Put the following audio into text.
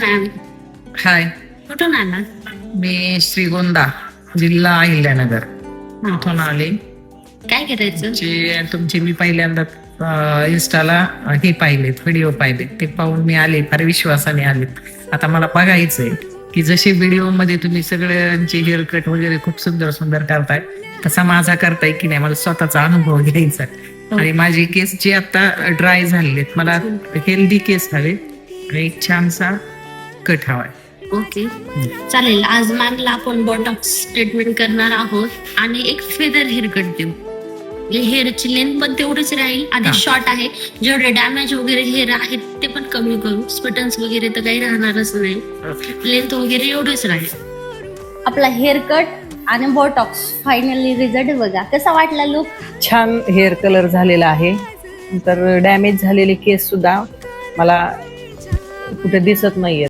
Ma'am. हाय, कुठून आला? मी श्रीगोंदा, जिल्हा अहिल्यानगर इथून आले. काय करायचं? तुमचे मी पहिल्यांदा इन्स्टाला हे पाहिलेत, व्हिडिओ पाहिलेत, ते पाहून मी आले, फार विश्वासाने आले. आता मला बघायचंय की जसे व्हिडिओ मध्ये तुम्ही सगळ्यांचे हेअर कट वगैरे खूप सुंदर सुंदर करताय, तसा माझा करताय की नाही, मला स्वतःचा अनुभव घ्यायचा. आणि माझे केस जे आता ड्राय झालेत, मला हेल्दी केस हवे आणि एक छानसा कट हवाय. ओके, चालेल. आज मॅमला आपण बॉटॉक्स ट्रीटमेंट करणार आहोत आणि एक फेदर हेअर कट देऊ. हेअरची लेंथ पण तेवढीच राहील. आधी शॉर्ट आहे, जेवढे डॅमेज वगैरे हेअर आहेत ते पण कमी करू. स्पटन्स वगैरे तर काही राहणारच नाही, लेंथ वगैरे एवढंच राहील. आपला हेअर कट आणि बोटॉक्स फायनली रिझल्ट बघा. कसा वाटला लुक? छान हेअर कलर झालेला आहे. तर डॅमेज झालेले केस सुद्धा मला कुठे दिसत नाहीये.